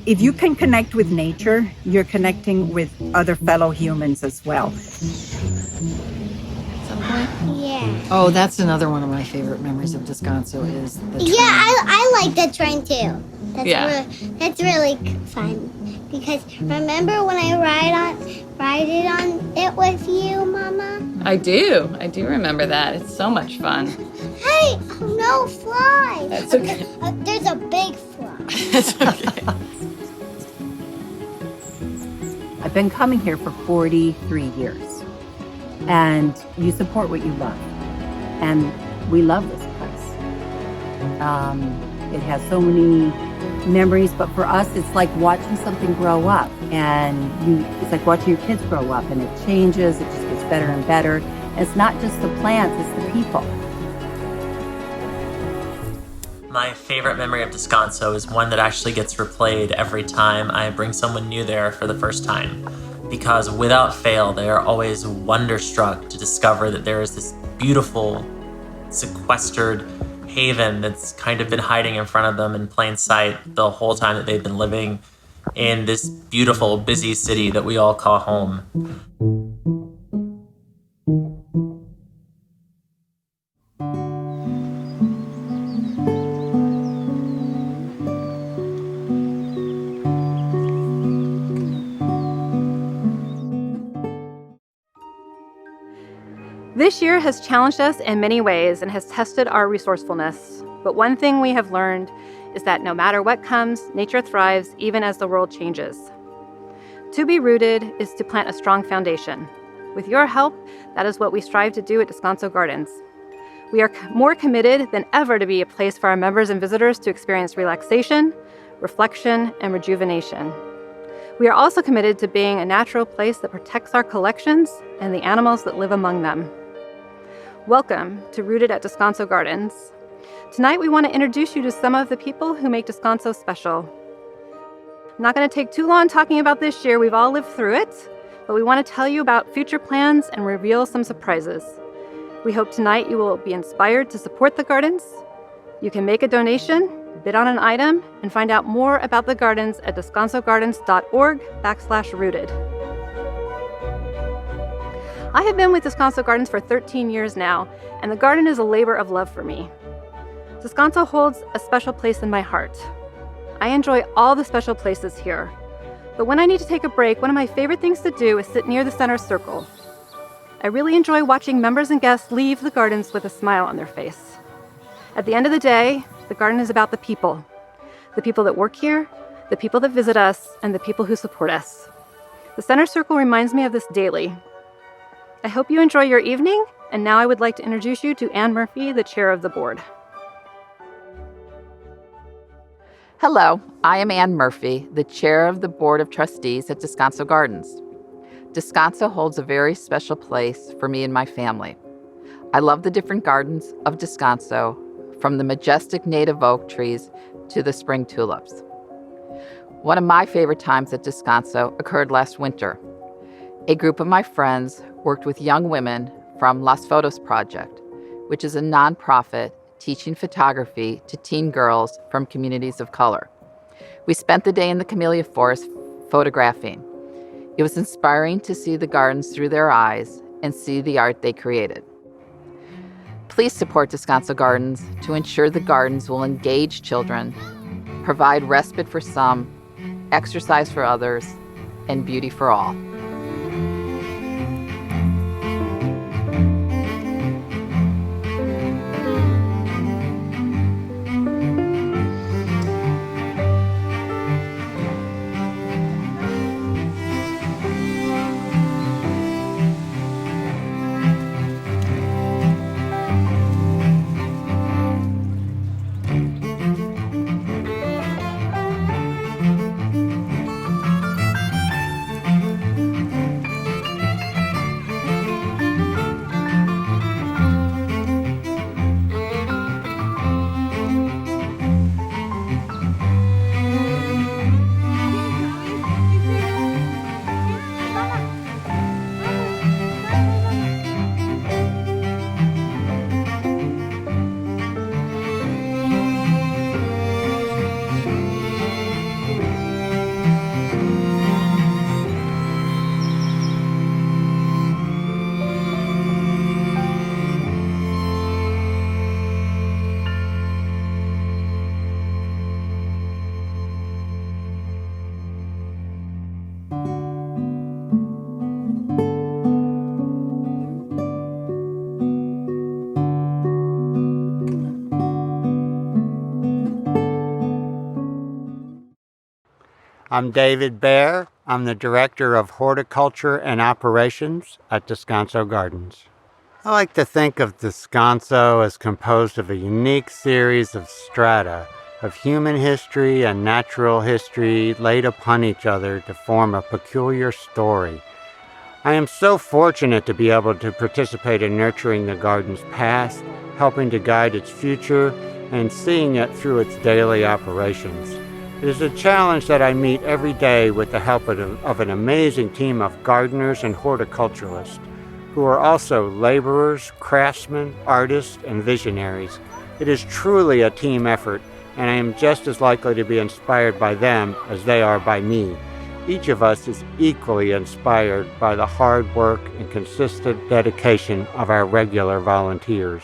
if you can connect with nature, you're connecting with other fellow humans as well. Yeah. Oh, that's another one of my favorite memories of Descanso is the train. Yeah, I like the train too. That's really fun. Because remember when I ride it with you, Mama? I do remember that. It's so much fun. Hey, no fly. That's okay. There's a big fly. It's okay. I've been coming here for 43 years. And you support what you love. And we love this place. It has so many memories, but for us, it's like watching something grow up. And it's like watching your kids grow up, and it changes, it just gets better and better. And it's not just the plants, it's the people. My favorite memory of Descanso is one that actually gets replayed every time I bring someone new there for the first time. Because without fail, they are always wonderstruck to discover that there is this beautiful, sequestered haven that's kind of been hiding in front of them in plain sight the whole time that they've been living in this beautiful, busy city that we all call home. This year has challenged us in many ways and has tested our resourcefulness. But one thing we have learned is that no matter what comes, nature thrives even as the world changes. To be rooted is to plant a strong foundation. With your help, that is what we strive to do at Descanso Gardens. We are more committed than ever to be a place for our members and visitors to experience relaxation, reflection, and rejuvenation. We are also committed to being a natural place that protects our collections and the animals that live among them. Welcome to Rooted at Descanso Gardens. Tonight we want to introduce you to some of the people who make Descanso special. I'm not going to take too long talking about this year, we've all lived through it, but we want to tell you about future plans and reveal some surprises. We hope tonight you will be inspired to support the gardens. You can make a donation, bid on an item, and find out more about the gardens at descansogardens.org/rooted. I have been with Descanso Gardens for 13 years now, and the garden is a labor of love for me. Descanso holds a special place in my heart. I enjoy all the special places here, but when I need to take a break, one of my favorite things to do is sit near the center circle. I really enjoy watching members and guests leave the gardens with a smile on their face. At the end of the day, the garden is about the people that work here, the people that visit us, and the people who support us. The center circle reminds me of this daily. I hope you enjoy your evening, and now I would like to introduce you to Anne Murphy, the chair of the board. Hello, I am Anne Murphy, the chair of the Board of Trustees at Descanso Gardens. Descanso holds a very special place for me and my family. I love the different gardens of Descanso, from the majestic native oak trees to the spring tulips. One of my favorite times at Descanso occurred last winter. A group of my friends worked with young women from Las Fotos Project, which is a nonprofit teaching photography to teen girls from communities of color. We spent the day in the camellia forest photographing. It was inspiring to see the gardens through their eyes and see the art they created. Please support Descanso Gardens to ensure the gardens will engage children, provide respite for some, exercise for others, and beauty for all. I'm David Baer. I'm the Director of Horticulture and Operations at Descanso Gardens. I like to think of Descanso as composed of a unique series of strata of human history and natural history laid upon each other to form a peculiar story. I am so fortunate to be able to participate in nurturing the garden's past, helping to guide its future, and seeing it through its daily operations. It is a challenge that I meet every day with the help of an amazing team of gardeners and horticulturalists, who are also laborers, craftsmen, artists, and visionaries. It is truly a team effort, and I am just as likely to be inspired by them as they are by me. Each of us is equally inspired by the hard work and consistent dedication of our regular volunteers.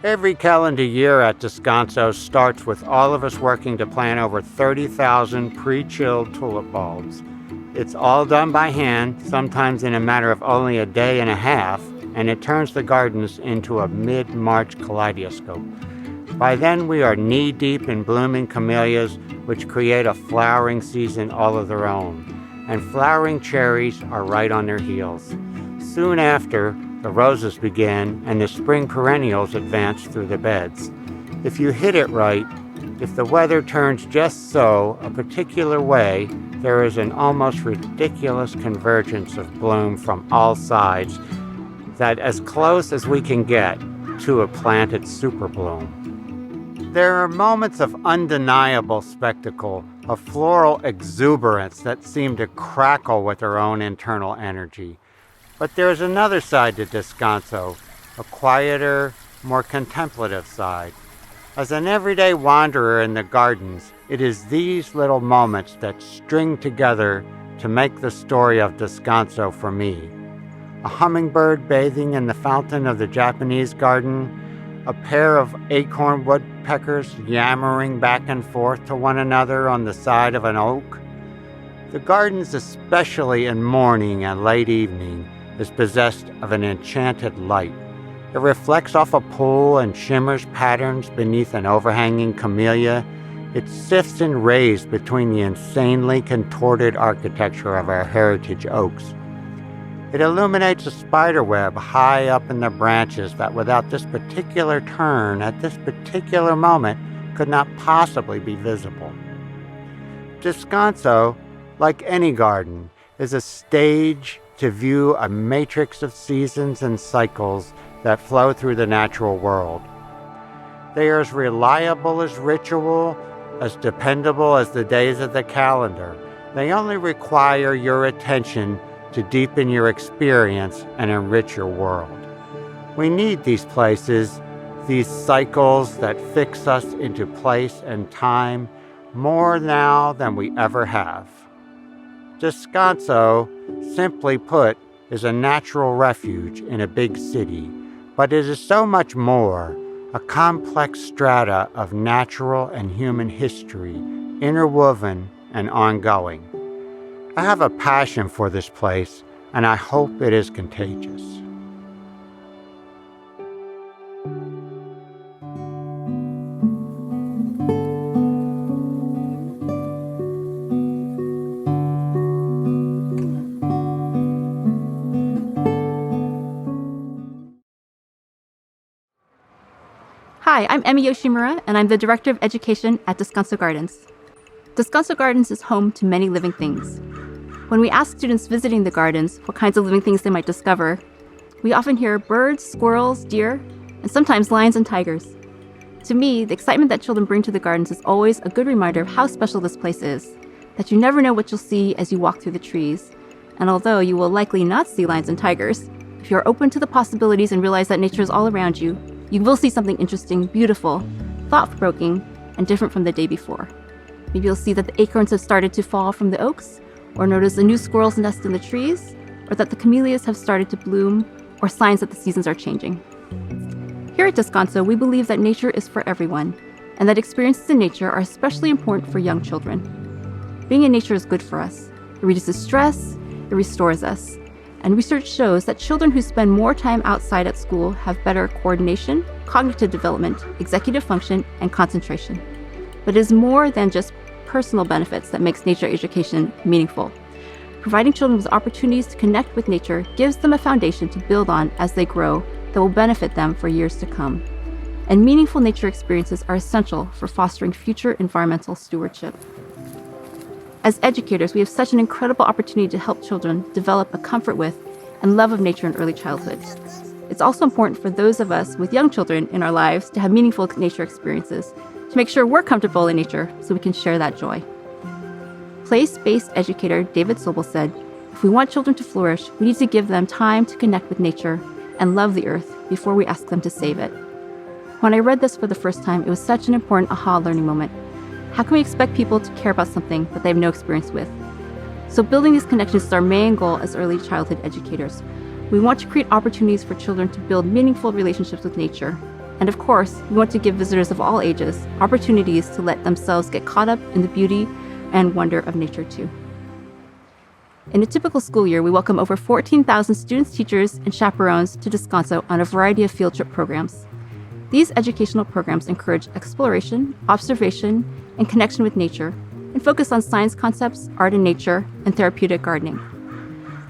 Every calendar year at Descanso starts with all of us working to plant over 30,000 pre-chilled tulip bulbs. It's all done by hand, sometimes in a matter of only a day and a half, and it turns the gardens into a mid-March kaleidoscope. By then we are knee-deep in blooming camellias, which create a flowering season all of their own, and flowering cherries are right on their heels. Soon after, the roses begin and the spring perennials advance through the beds. If you hit it right, if the weather turns just so, a particular way, there is an almost ridiculous convergence of bloom from all sides that as close as we can get to a planted super bloom. There are moments of undeniable spectacle, of floral exuberance that seem to crackle with their own internal energy. But there is another side to Descanso, a quieter, more contemplative side. As an everyday wanderer in the gardens, it is these little moments that string together to make the story of Descanso for me. A hummingbird bathing in the fountain of the Japanese garden, a pair of acorn woodpeckers yammering back and forth to one another on the side of an oak. The gardens, especially in morning and late evening, is possessed of an enchanted light. It reflects off a pool and shimmers patterns beneath an overhanging camellia. It sifts in rays between the insanely contorted architecture of our heritage oaks. It illuminates a spider web high up in the branches that without this particular turn at this particular moment could not possibly be visible. Descanso, like any garden, is a stage to view a matrix of seasons and cycles that flow through the natural world. They are as reliable as ritual, as dependable as the days of the calendar. They only require your attention to deepen your experience and enrich your world. We need these places, these cycles that fix us into place and time, more now than we ever have. Descanso, simply put, is a natural refuge in a big city, but it is so much more, a complex strata of natural and human history, interwoven and ongoing. I have a passion for this place, and I hope it is contagious. Hi, I'm Emi Yoshimura, and I'm the Director of Education at Descanso Gardens. Descanso Gardens is home to many living things. When we ask students visiting the gardens what kinds of living things they might discover, we often hear birds, squirrels, deer, and sometimes lions and tigers. To me, the excitement that children bring to the gardens is always a good reminder of how special this place is, that you never know what you'll see as you walk through the trees. And although you will likely not see lions and tigers, if you're open to the possibilities and realize that nature is all around you, you will see something interesting, beautiful, thought-provoking, and different from the day before. Maybe you'll see that the acorns have started to fall from the oaks, or notice a new squirrel's nest in the trees, or that the camellias have started to bloom, or signs that the seasons are changing. Here at Descanso, we believe that nature is for everyone, and that experiences in nature are especially important for young children. Being in nature is good for us. It reduces stress, it restores us. And research shows that children who spend more time outside at school have better coordination, cognitive development, executive function, and concentration. But it is more than just personal benefits that makes nature education meaningful. Providing children with opportunities to connect with nature gives them a foundation to build on as they grow that will benefit them for years to come. And meaningful nature experiences are essential for fostering future environmental stewardship. As educators, we have such an incredible opportunity to help children develop a comfort with and love of nature in early childhood. It's also important for those of us with young children in our lives to have meaningful nature experiences, to make sure we're comfortable in nature so we can share that joy. Place-based educator David Sobel said, if we want children to flourish, we need to give them time to connect with nature and love the earth before we ask them to save it. When I read this for the first time, it was such an important aha learning moment. How can we expect people to care about something that they have no experience with? So building these connections is our main goal as early childhood educators. We want to create opportunities for children to build meaningful relationships with nature. And of course, we want to give visitors of all ages opportunities to let themselves get caught up in the beauty and wonder of nature too. In a typical school year, we welcome over 14,000 students, teachers, and chaperones to Descanso on a variety of field trip programs. These educational programs encourage exploration, observation, and connection with nature, and focus on science concepts, art and nature, and therapeutic gardening.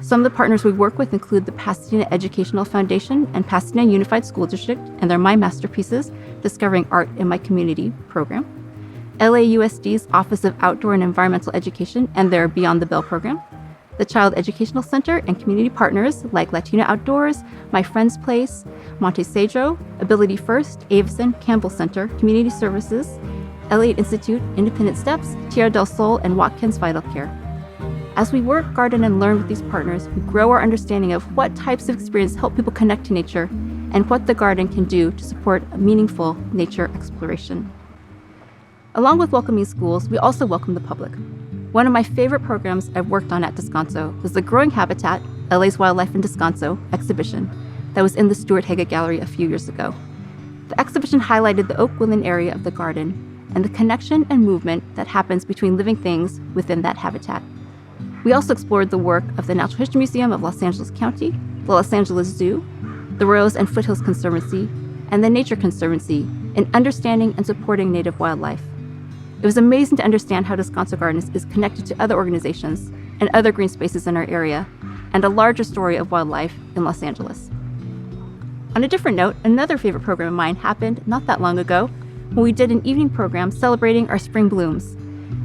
Some of the partners we work with include the Pasadena Educational Foundation and Pasadena Unified School District and their My Masterpieces, Discovering Art in My Community program, LAUSD's Office of Outdoor and Environmental Education and their Beyond the Bell program, the Child Educational Center and community partners like Latina Outdoors, My Friend's Place, Monte Cedro, Ability First, Avison, Campbell Center, Community Services, Elliott Institute, Independent Steps, Tierra del Sol, and Watkins Vital Care. As we work, garden, and learn with these partners, we grow our understanding of what types of experience help people connect to nature and what the garden can do to support a meaningful nature exploration. Along with welcoming schools, we also welcome the public. One of my favorite programs I've worked on at Descanso was the Growing Habitat, LA's Wildlife in Descanso exhibition that was in the Stuart Haga Gallery a few years ago. The exhibition highlighted the oak woodland area of the garden and the connection and movement that happens between living things within that habitat. We also explored the work of the Natural History Museum of Los Angeles County, the Los Angeles Zoo, the Rose and Foothills Conservancy, and the Nature Conservancy in understanding and supporting native wildlife. It was amazing to understand how Descanso Gardens is connected to other organizations and other green spaces in our area, and a larger story of wildlife in Los Angeles. On a different note, another favorite program of mine happened not that long ago when we did an evening program celebrating our spring blooms.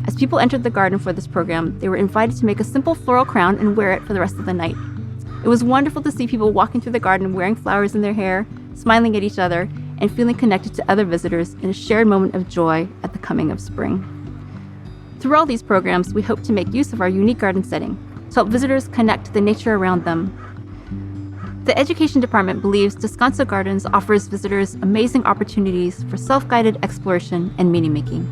As people entered the garden for this program, they were invited to make a simple floral crown and wear it for the rest of the night. It was wonderful to see people walking through the garden wearing flowers in their hair, smiling at each other, and feeling connected to other visitors in a shared moment of joy at the coming of spring. Through all these programs, we hope to make use of our unique garden setting to help visitors connect to the nature around them. The Education Department believes Descanso Gardens offers visitors amazing opportunities for self-guided exploration and meaning-making.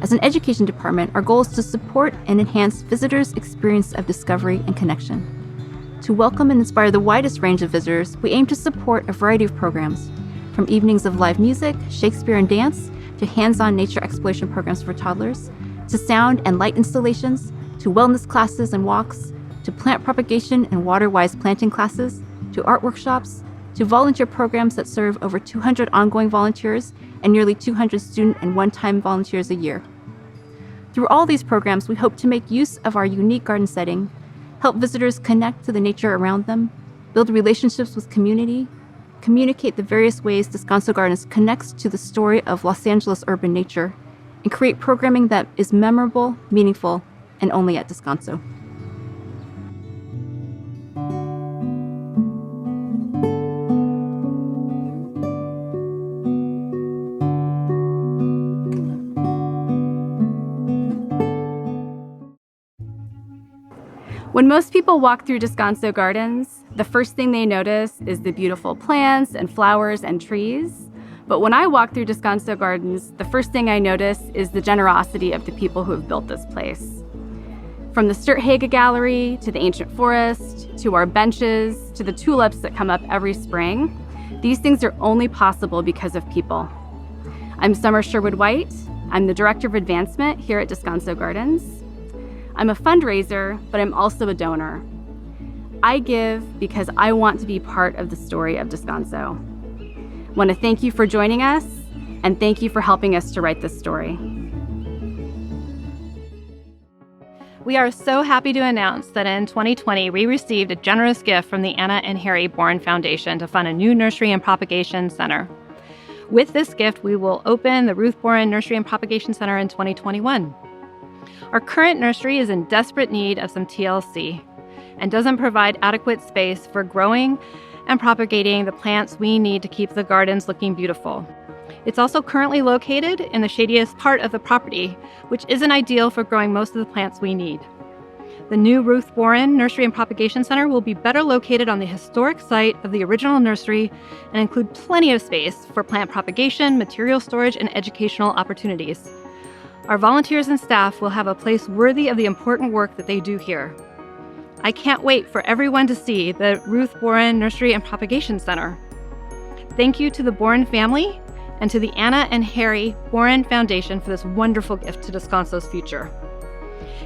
As an education department, our goal is to support and enhance visitors' experience of discovery and connection. To welcome and inspire the widest range of visitors, we aim to support a variety of programs, from evenings of live music, Shakespeare and dance, to hands-on nature exploration programs for toddlers, to sound and light installations, to wellness classes and walks, to plant propagation and water-wise planting classes, to art workshops, to volunteer programs that serve over 200 ongoing volunteers and nearly 200 student and one-time volunteers a year. Through all these programs, we hope to make use of our unique garden setting, help visitors connect to the nature around them, build relationships with community, communicate the various ways Descanso Gardens connects to the story of Los Angeles urban nature, and create programming that is memorable, meaningful, and only at Descanso. When most people walk through Descanso Gardens, the first thing they notice is the beautiful plants and flowers and trees. But when I walk through Descanso Gardens, the first thing I notice is the generosity of the people who have built this place. From the Stuart Haga Gallery, to the ancient forest, to our benches, to the tulips that come up every spring, these things are only possible because of people. I'm Summer Sherwood White. I'm the Director of Advancement here at Descanso Gardens. I'm a fundraiser, but I'm also a donor. I give because I want to be part of the story of Descanso. I want to thank you for joining us, and thank you for helping us to write this story. We are so happy to announce that in 2020, we received a generous gift from the Anna and Harry Bourne Foundation to fund a new nursery and propagation center. With this gift, we will open the Ruth Boren Nursery and Propagation Center in 2021. Our current nursery is in desperate need of some TLC and doesn't provide adequate space for growing and propagating the plants we need to keep the gardens looking beautiful. It's also currently located in the shadiest part of the property, which isn't ideal for growing most of the plants we need. The new Ruth Boren Nursery and Propagation Center will be better located on the historic site of the original nursery and include plenty of space for plant propagation, material storage, and educational opportunities. Our volunteers and staff will have a place worthy of the important work that they do here. I can't wait for everyone to see the Ruth Boren Nursery and Propagation Center. Thank you to the Boren family and to the Anna and Harry Boren Foundation for this wonderful gift to Descanso's future.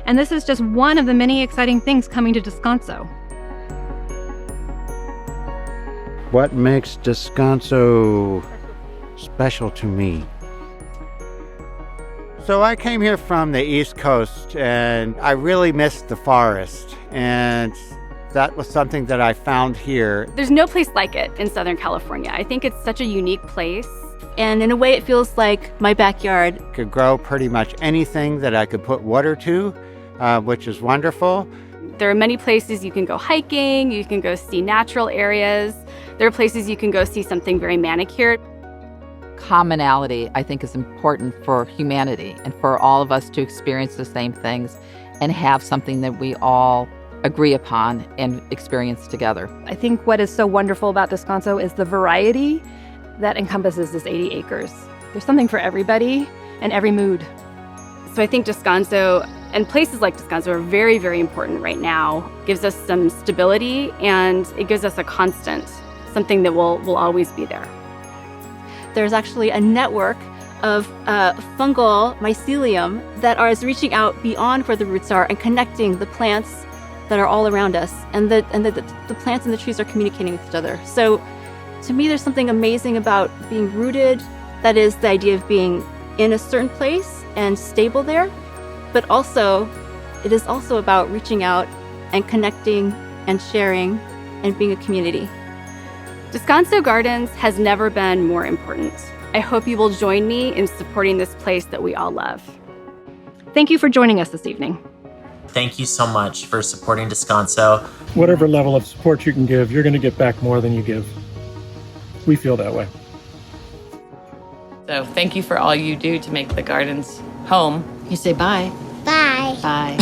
And this is just one of the many exciting things coming to Descanso. What makes Descanso special to me? So I came here from the East Coast and I really missed the forest, and that was something that I found here. There's no place like it in Southern California. I think it's such a unique place. And in a way, it feels like my backyard. Could grow pretty much anything that I could put water to, which is wonderful. There are many places you can go hiking, you can go see natural areas. There are places you can go see something very manicured. Commonality, I think, is important for humanity and for all of us to experience the same things and have something that we all agree upon and experience together. I think what is so wonderful about Descanso is the variety that encompasses this 80 acres. There's something for everybody and every mood. So I think Descanso and places like Descanso are very, very important right now. It gives us some stability and it gives us a constant, something that will always be there. There's actually a network of fungal mycelium that is reaching out beyond where the roots are and connecting the plants that are all around us, and the plants and the trees are communicating with each other. So to me, there's something amazing about being rooted. That is the idea of being in a certain place and stable there, but also it is also about reaching out and connecting and sharing and being a community. Descanso Gardens has never been more important. I hope you will join me in supporting this place that we all love. Thank you for joining us this evening. Thank you so much for supporting Descanso. Whatever level of support you can give, you're going to get back more than you give. We feel that way. So thank you for all you do to make the gardens home. You say bye. Bye. Bye.